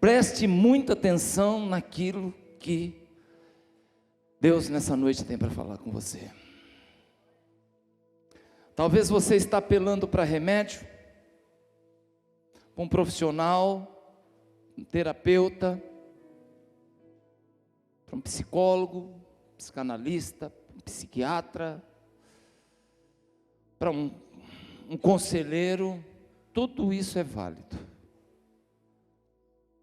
Preste muita atenção naquilo que Deus nessa noite tem para falar com você. Talvez você está apelando para remédio, para um profissional, um terapeuta, para um psicólogo, psicanalista, um psiquiatra, para um conselheiro. Tudo isso é válido,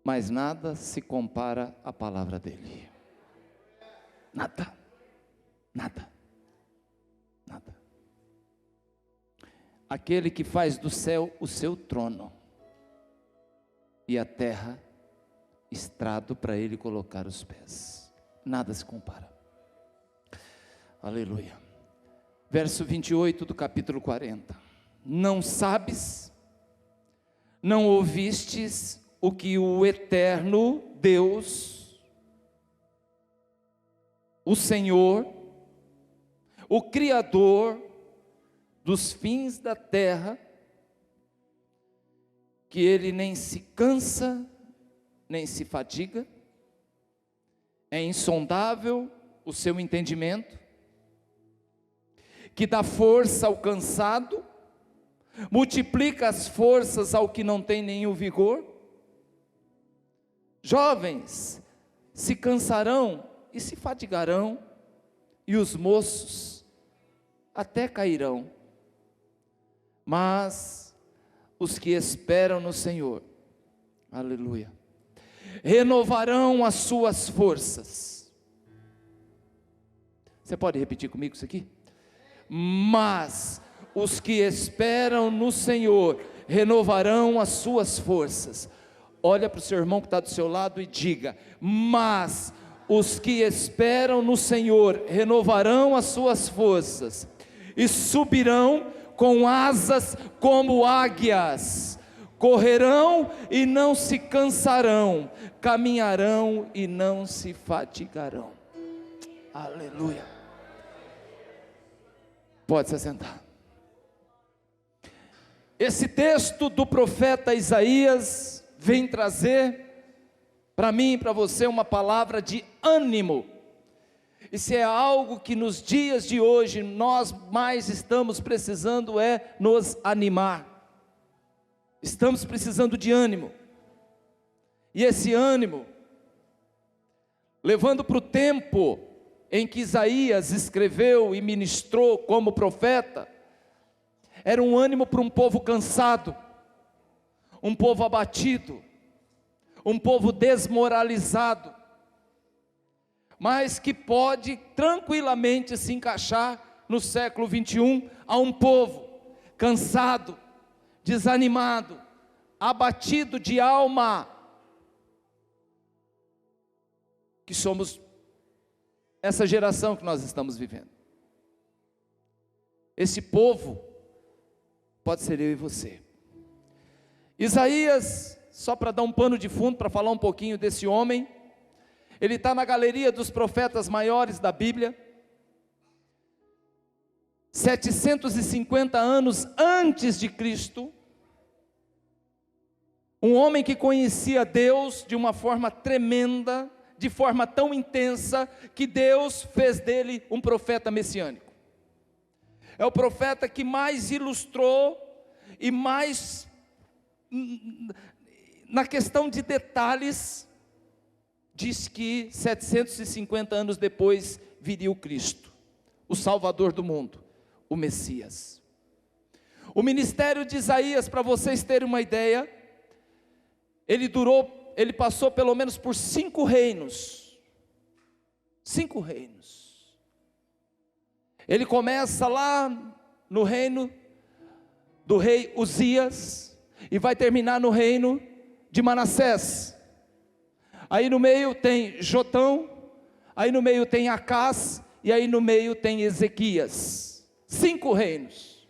mas nada se compara à palavra dele. Nada, nada, nada. Aquele que faz do céu o seu trono e a terra estrado para ele colocar os pés. Nada se compara. Aleluia. Verso 28 do capítulo 40. Não sabes, não ouvistes o que o eterno Deus, o Senhor, o Criador dos fins da terra, que ele nem se cansa, nem se fadiga, é insondável o seu entendimento, que dá força ao cansado, multiplica as forças ao que não tem nenhum vigor. Jovens se cansarão e se fadigarão, e os moços até cairão, mas os que esperam no Senhor, aleluia, renovarão as suas forças. Você pode repetir comigo isso aqui? Mas os que esperam no Senhor renovarão as suas forças. Olha para o seu irmão que está do seu lado e diga: mas os que esperam no Senhor renovarão as suas forças e subirão com asas como águias, correrão e não se cansarão, caminharão e não se fatigarão. Aleluia. Pode se sentar. Esse texto do profeta Isaías vem trazer para mim e para você uma palavra de ânimo. E se é algo que nos dias de hoje nós mais estamos precisando, é nos animar. Estamos precisando de ânimo. E esse ânimo, levando para o tempo em que Isaías escreveu e ministrou como profeta, era um ânimo para um povo cansado, um povo abatido, um povo desmoralizado, mas que pode tranquilamente se encaixar no século 21, a um povo cansado, desanimado, abatido de alma, que somos essa geração que nós estamos vivendo. Esse povo pode ser eu e você. Isaías, só para dar um pano de fundo, para falar um pouquinho desse homem, ele está na galeria dos profetas maiores da Bíblia, 750 anos antes de Cristo, um homem que conhecia Deus de uma forma tremenda, de forma tão intensa, que Deus fez dele um profeta messiânico. É o profeta que mais ilustrou e mais, na questão de detalhes, diz que 750 anos depois viria o Cristo, o Salvador do mundo, o Messias. O ministério de Isaías, para vocês terem uma ideia, ele passou pelo menos por 5 reinos. 5 reinos. Ele começa lá no reino do rei Uzias e vai terminar no reino de Manassés. Aí no meio tem Jotão, aí no meio tem Acás, e aí no meio tem Ezequias. 5 reinos.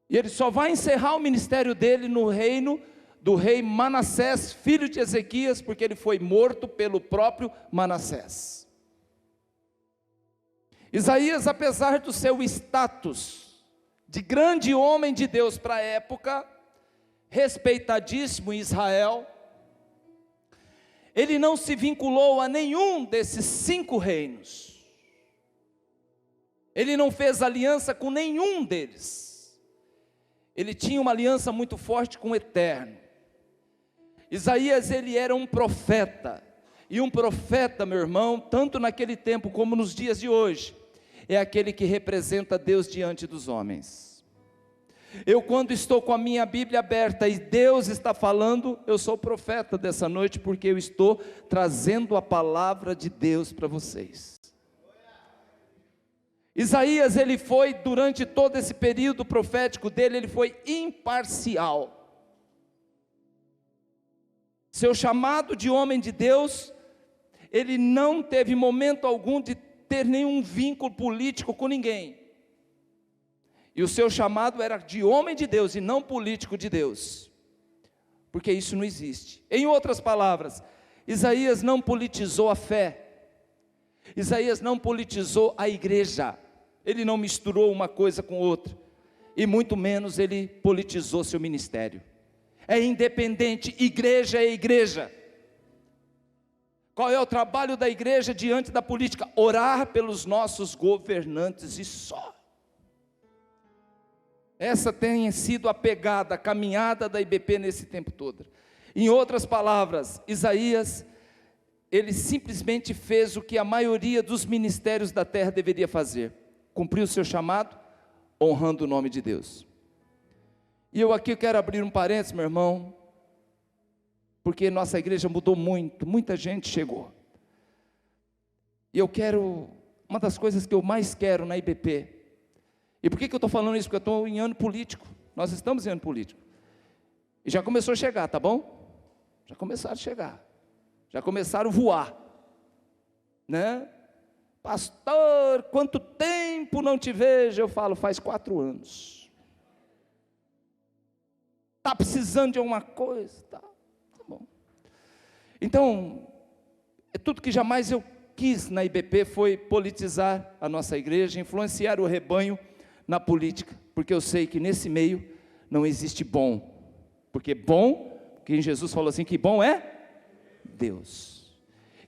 E ele só vai encerrar o ministério dele no reino do rei Manassés, filho de Ezequias, porque ele foi morto pelo próprio Manassés. Isaías, apesar do seu status de grande homem de Deus para a época, respeitadíssimo em Israel, ele não se vinculou a nenhum desses 5 reinos. Ele não fez aliança com nenhum deles. Ele tinha uma aliança muito forte com o Eterno. Isaías, ele era um profeta. E um profeta, meu irmão, tanto naquele tempo como nos dias de hoje, é aquele que representa Deus diante dos homens. Eu, quando estou com a minha Bíblia aberta e Deus está falando, eu sou profeta dessa noite, porque eu estou trazendo a palavra de Deus para vocês. Isaías, ele foi, durante todo esse período profético dele, ele foi imparcial. Seu chamado de homem de Deus, ele não teve momento algum de ter nenhum vínculo político com ninguém. E o seu chamado era de homem de Deus e não político de Deus, porque isso não existe. Em outras palavras, Isaías não politizou a fé, Isaías não politizou a igreja, ele não misturou uma coisa com outra, e muito menos ele politizou seu ministério. É independente, igreja é igreja. Qual é o trabalho da igreja diante da política? Orar pelos nossos governantes e só. Essa tem sido a pegada, a caminhada da IBP nesse tempo todo. Em outras palavras, Isaías, ele simplesmente fez o que a maioria dos ministérios da terra deveria fazer. Cumpriu o seu chamado, honrando o nome de Deus. E eu aqui quero abrir um parênteses, meu irmão, porque nossa igreja mudou muito, muita gente chegou. E eu quero, uma das coisas que eu mais quero na IBP, e por que eu estou falando isso? Porque eu estou em ano político, nós estamos em ano político, e já começou a chegar, tá bom? Já começaram a chegar, já começaram a voar, né? Pastor, quanto tempo não te vejo? Eu falo, faz 4 anos. Está precisando de alguma coisa? Tá bom. Então, tudo que jamais eu quis na IBP foi politizar a nossa igreja, influenciar o rebanho na política, porque eu sei que nesse meio não existe bom, porque bom, quem Jesus falou assim, que bom é Deus.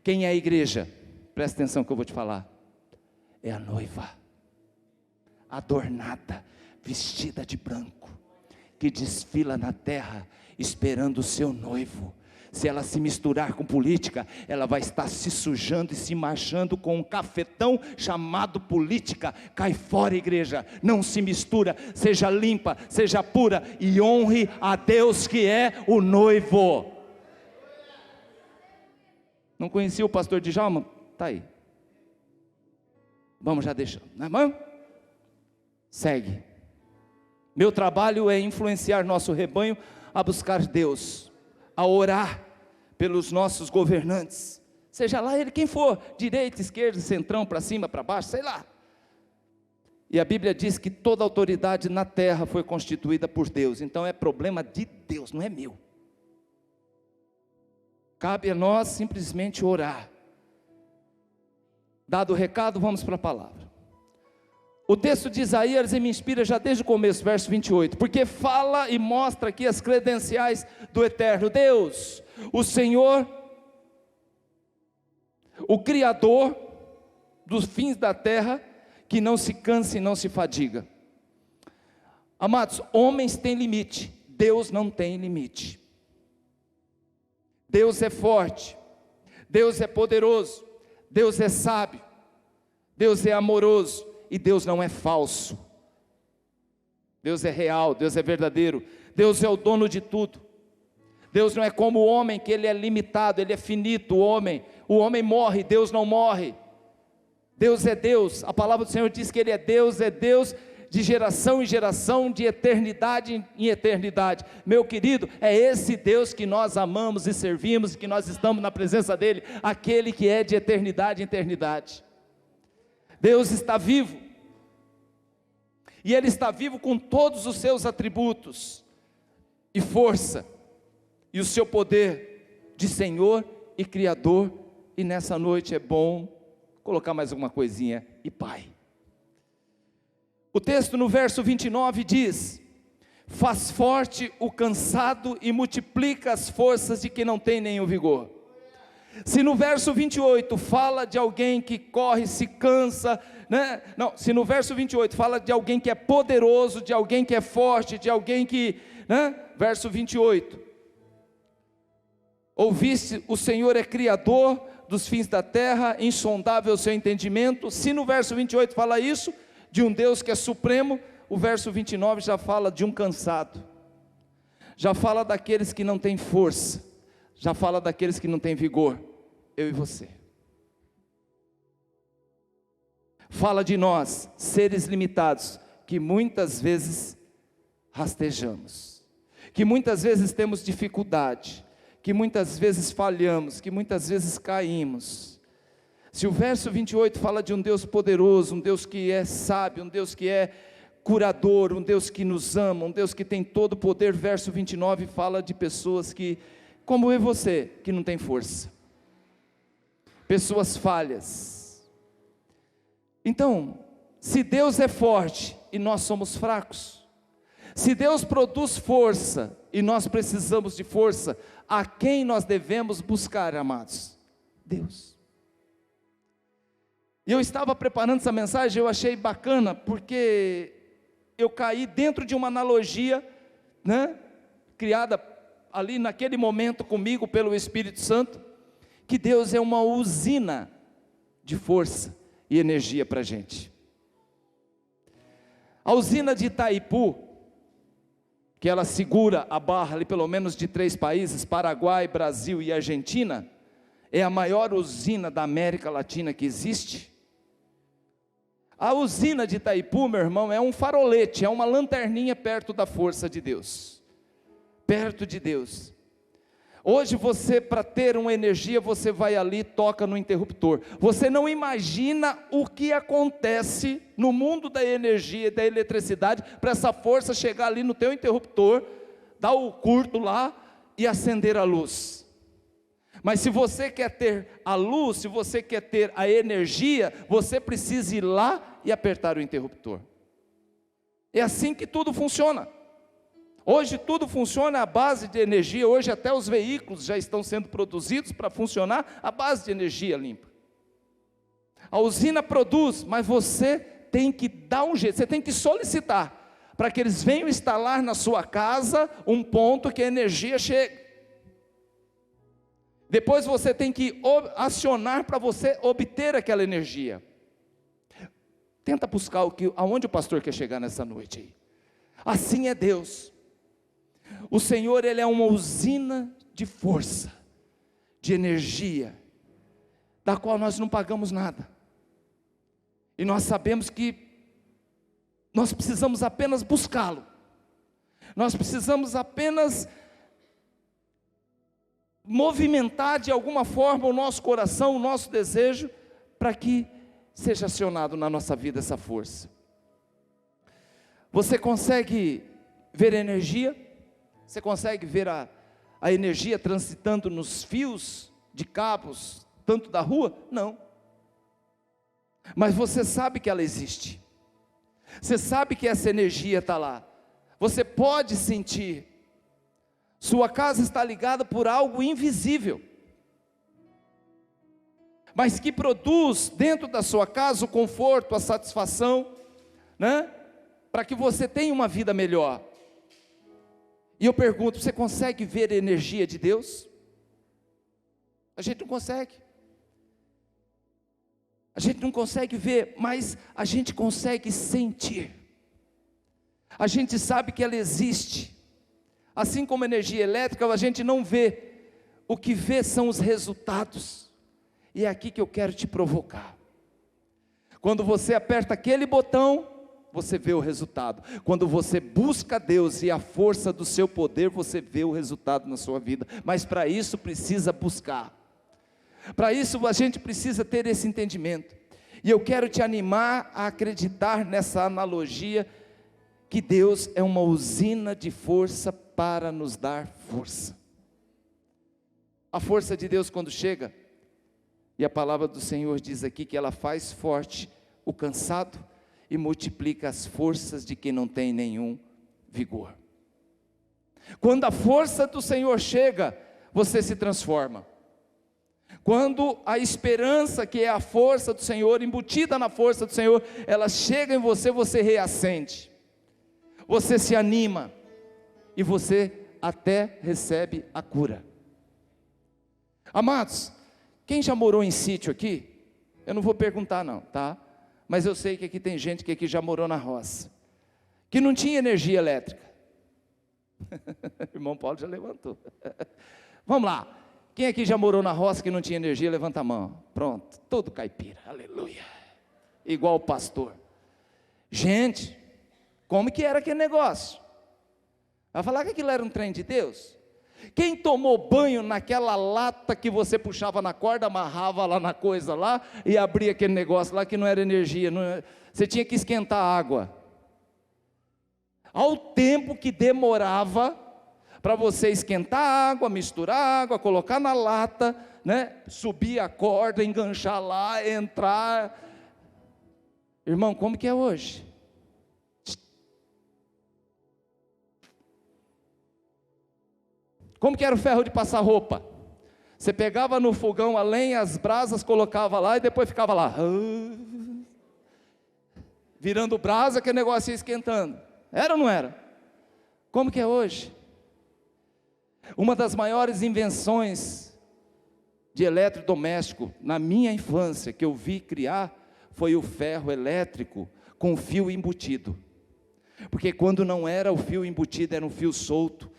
Quem é a igreja? Presta atenção que eu vou te falar, é a noiva, adornada, vestida de branco, que desfila na terra, esperando o seu noivo. Se ela se misturar com política, ela vai estar se sujando e se manchando com um cafetão chamado política. Cai fora, igreja, não se mistura, seja limpa, seja pura, e honre a Deus que é o noivo. Não conhecia o pastor Djalma? Está aí. Vamos já deixando, não é, irmão? Segue. Meu trabalho é influenciar nosso rebanho a buscar Deus, a orar pelos nossos governantes, seja lá ele quem for, direita, esquerda, centrão, para cima, para baixo, sei lá. E a Bíblia diz que toda autoridade na terra foi constituída por Deus, então é problema de Deus, não é meu. Cabe a nós simplesmente orar. Dado o recado, vamos para a palavra. O texto de Isaías me inspira já desde o começo, verso 28, porque fala e mostra aqui as credenciais do eterno Deus, o Senhor, o Criador dos fins da terra, que não se cansa e não se fadiga. Amados, homens têm limite, Deus não tem limite. Deus é forte, Deus é poderoso, Deus é sábio, Deus é amoroso, e Deus não é falso. Deus é real, Deus é verdadeiro, Deus é o dono de tudo. Deus não é como o homem, que ele é limitado, ele é finito, o homem morre, Deus não morre. Deus é Deus, a palavra do Senhor diz que ele é Deus de geração em geração, de eternidade em eternidade. Meu querido, é esse Deus que nós amamos e servimos, que nós estamos na presença dele, aquele que é de eternidade em eternidade. Deus está vivo, e Ele está vivo com todos os seus atributos, e força, e o seu poder de Senhor e Criador, e nessa noite é bom colocar mais alguma coisinha, e Pai. O texto no verso 29 diz, faz forte o cansado e multiplica as forças de quem não tem nenhum vigor. Se no verso 28 fala de alguém que corre, se cansa, né? Não, se no verso 28 fala de alguém que é poderoso, de alguém que é forte, de alguém que, né? Verso 28, ouviste, o Senhor é criador dos fins da terra, insondável é o seu entendimento. Se no verso 28 fala isso, de um Deus que é supremo, o verso 29 já fala de um cansado, já fala daqueles que não têm força, já fala daqueles que não têm vigor, eu e você. Fala de nós, seres limitados, que muitas vezes rastejamos, que muitas vezes temos dificuldade, que muitas vezes falhamos, que muitas vezes caímos. Se o verso 28 fala de um Deus poderoso, um Deus que é sábio, um Deus que é curador, um Deus que nos ama, um Deus que tem todo o poder, verso 29 fala de pessoas que, como eu e você, que não tem força, pessoas falhas. Então, se Deus é forte e nós somos fracos, se Deus produz força e nós precisamos de força, a quem nós devemos buscar, amados? Deus. E eu estava preparando essa mensagem, eu achei bacana, porque eu caí dentro de uma analogia, né, criada ali naquele momento comigo pelo Espírito Santo, que Deus é uma usina de força e energia para a gente. A usina de Itaipu, que ela segura a barra ali pelo menos de 3 países, Paraguai, Brasil e Argentina, é a maior usina da América Latina que existe. A usina de Itaipu, meu irmão, é um farolete, é uma lanterninha perto da força de Deus, perto de Deus. Hoje você, para ter uma energia, você vai ali, toca no interruptor. Você não imagina o que acontece no mundo da energia e da eletricidade, para essa força chegar ali no teu interruptor, dar o curto lá e acender a luz. Mas se você quer ter a luz, se você quer ter a energia, você precisa ir lá e apertar o interruptor. É assim que tudo funciona. Hoje tudo funciona à base de energia. Hoje até os veículos já estão sendo produzidos para funcionar à base de energia limpa. A usina produz, mas você tem que dar um jeito, você tem que solicitar, para que eles venham instalar na sua casa um ponto que a energia chegue. Depois você tem que acionar para você obter aquela energia. Tenta buscar aonde o pastor quer chegar nessa noite aí. Assim é Deus. O Senhor, Ele é uma usina de força, de energia, da qual nós não pagamos nada. E nós sabemos que nós precisamos apenas buscá-lo. Nós precisamos apenas movimentar de alguma forma o nosso coração, o nosso desejo, para que seja acionado na nossa vida essa força. Você consegue ver energia? Você consegue ver a energia transitando nos fios de cabos, tanto da rua? Não. Mas você sabe que ela existe. Você sabe que essa energia está lá. Você pode sentir. Sua casa está ligada por algo invisível, mas que produz dentro da sua casa o conforto, a satisfação, né? Para que você tenha uma vida melhor. E eu pergunto, você consegue ver a energia de Deus? A gente não consegue. A gente não consegue ver, mas a gente consegue sentir. A gente sabe que ela existe. Assim como a energia elétrica, a gente não vê. O que vê são os resultados. E é aqui que eu quero te provocar. Quando você aperta aquele botão, você vê o resultado. Quando você busca Deus e a força do seu poder, você vê o resultado na sua vida. Mas para isso precisa buscar. Para isso a gente precisa ter esse entendimento. E eu quero te animar a acreditar nessa analogia, que Deus é uma usina de força para nos dar força. A força de Deus quando chega, e a palavra do Senhor diz aqui que ela faz forte o cansado e multiplica as forças de quem não tem nenhum vigor. Quando a força do Senhor chega, você se transforma. Quando a esperança, que é a força do Senhor, embutida na força do Senhor, ela chega em você, você reacende, você se anima, e você até recebe a cura. Amados, quem já morou em sítio aqui? Eu não vou perguntar não, tá? Mas eu sei que aqui tem gente que aqui já morou na roça, que não tinha energia elétrica. O irmão Paulo já levantou. Vamos lá. Quem aqui já morou na roça que não tinha energia, levanta a mão. Pronto, todo caipira, aleluia. Igual o pastor. Gente, como que era aquele negócio? Vai falar que aquilo era um trem de Deus? Quem tomou banho naquela lata que você puxava na corda, amarrava lá na coisa lá, e abria aquele negócio lá que não era energia, você tinha que esquentar a água. Ao tempo que demorava para você esquentar a água, misturar a água, colocar na lata, né? Subir a corda, enganchar lá, entrar. Irmão, como que é hoje? Como que era o ferro de passar roupa? Você pegava no fogão a lenha, as brasas, colocava lá e depois ficava lá, virando brasa, que o negócio ia esquentando. Era ou não era? Como que é hoje? Uma das maiores invenções de eletrodoméstico na minha infância, que eu vi criar, foi o ferro elétrico com fio embutido. Porque quando não era o fio embutido, era um fio solto,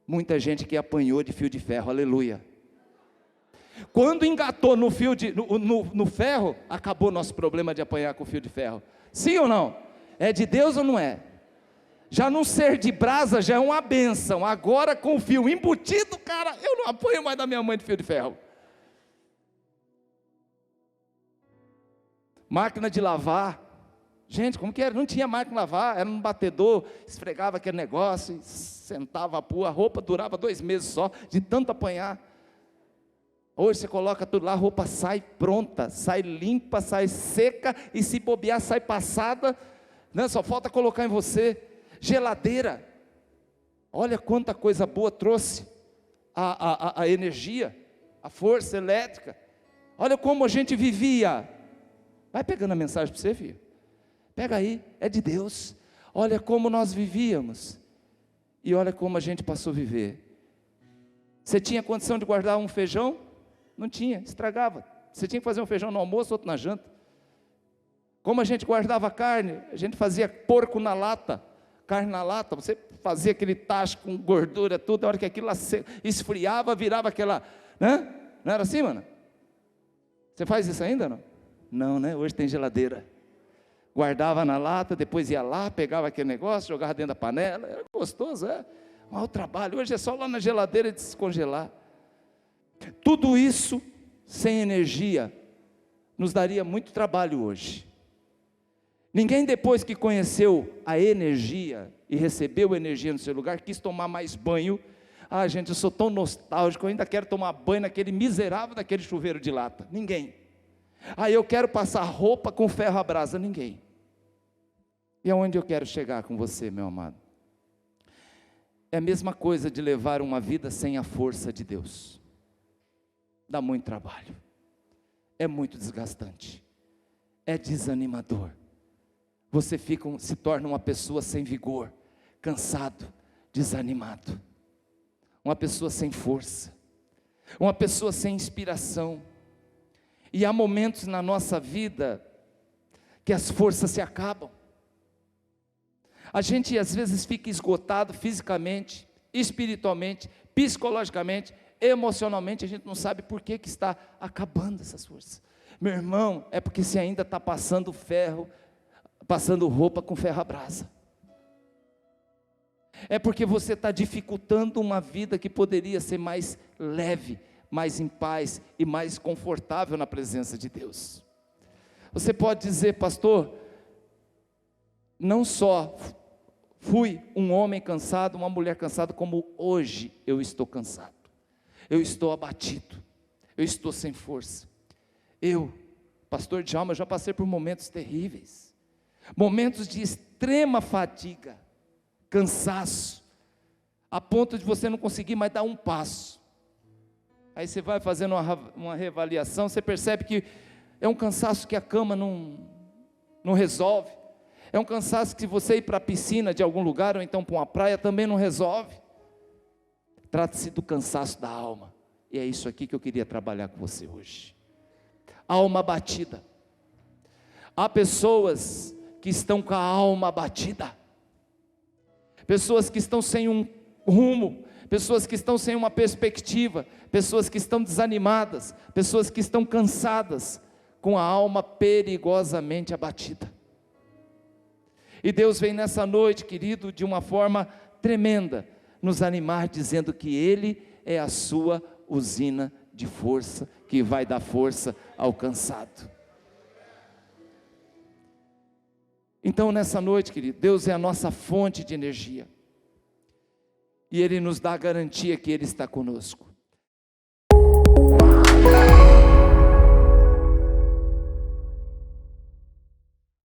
muita gente que apanhou de fio de ferro, aleluia. Quando engatou no fio no ferro, acabou nosso problema de apanhar com fio de ferro. Sim ou não? É de Deus ou não é? Já não ser de brasa já é uma bênção. Agora com o fio embutido, cara, eu não apanho mais da minha mãe de fio de ferro. Máquina de lavar. Gente, como que era? Não tinha máquina de lavar, era um batedor, esfregava aquele negócio, sentava a roupa durava 2 meses só, de tanto apanhar. Hoje você coloca tudo lá, a roupa sai pronta, sai limpa, sai seca, e se bobear, sai passada, né? Só falta colocar em você. Geladeira, olha quanta coisa boa trouxe a energia, a força elétrica. Olha como a gente vivia. Vai pegando a mensagem para você, filho. Pega aí, é de Deus. Olha como nós vivíamos, e olha como a gente passou a viver. Você tinha condição de guardar um feijão? Não tinha, estragava. Você tinha que fazer um feijão no almoço, outro na janta. Como a gente guardava carne? A gente fazia porco na lata, carne na lata, você fazia aquele tacho com gordura, tudo, a hora que aquilo esfriava, virava aquela, né? Não era assim, mano? Você faz isso ainda, não? Não, né? Hoje tem geladeira. Guardava na lata, depois ia lá, pegava aquele negócio, jogava dentro da panela, era gostoso, é? Mau trabalho, hoje é só lá na geladeira descongelar. Tudo isso, sem energia, nos daria muito trabalho hoje. Ninguém depois que conheceu a energia e recebeu energia no seu lugar, quis tomar mais banho. Ah, gente, eu sou tão nostálgico, eu ainda quero tomar banho naquele miserável daquele chuveiro de lata. Ninguém. Ah, eu quero passar roupa com ferro à brasa. Ninguém. E aonde eu quero chegar com você, meu amado? É a mesma coisa de levar uma vida sem a força de Deus. Dá muito trabalho. É muito desgastante. É desanimador. Você se torna uma pessoa sem vigor, cansado, desanimado, uma pessoa sem força, uma pessoa sem inspiração. E há momentos na nossa vida que as forças se acabam. A gente às vezes fica esgotado fisicamente, espiritualmente, psicologicamente, emocionalmente, a gente não sabe por que está acabando essas forças. Meu irmão, é porque você ainda está passando roupa com ferro à brasa. É porque você está dificultando uma vida que poderia ser mais leve, mais em paz e mais confortável na presença de Deus. Você pode dizer, pastor, não só fui um homem cansado, uma mulher cansada, como hoje eu estou cansado, eu estou abatido, eu estou sem força. Eu, pastor Djalma, já passei por momentos terríveis, momentos de extrema fadiga, cansaço, a ponto de você não conseguir mais dar um passo. Aí você vai fazendo uma reavaliação, você percebe que é um cansaço que a cama não resolve. É um cansaço que você ir para a piscina de algum lugar, ou então para uma praia, também não resolve. Trata-se do cansaço da alma. E é isso aqui que eu queria trabalhar com você hoje. Alma abatida. Há pessoas que estão com a alma abatida. Pessoas que estão sem um rumo. Pessoas que estão sem uma perspectiva. Pessoas que estão desanimadas. Pessoas que estão cansadas, com a alma perigosamente abatida. E Deus vem nessa noite, querido, de uma forma tremenda, nos animar, dizendo que Ele é a sua usina de força, que vai dar força ao cansado. Então nessa noite, querido, Deus é a nossa fonte de energia, e Ele nos dá a garantia que Ele está conosco.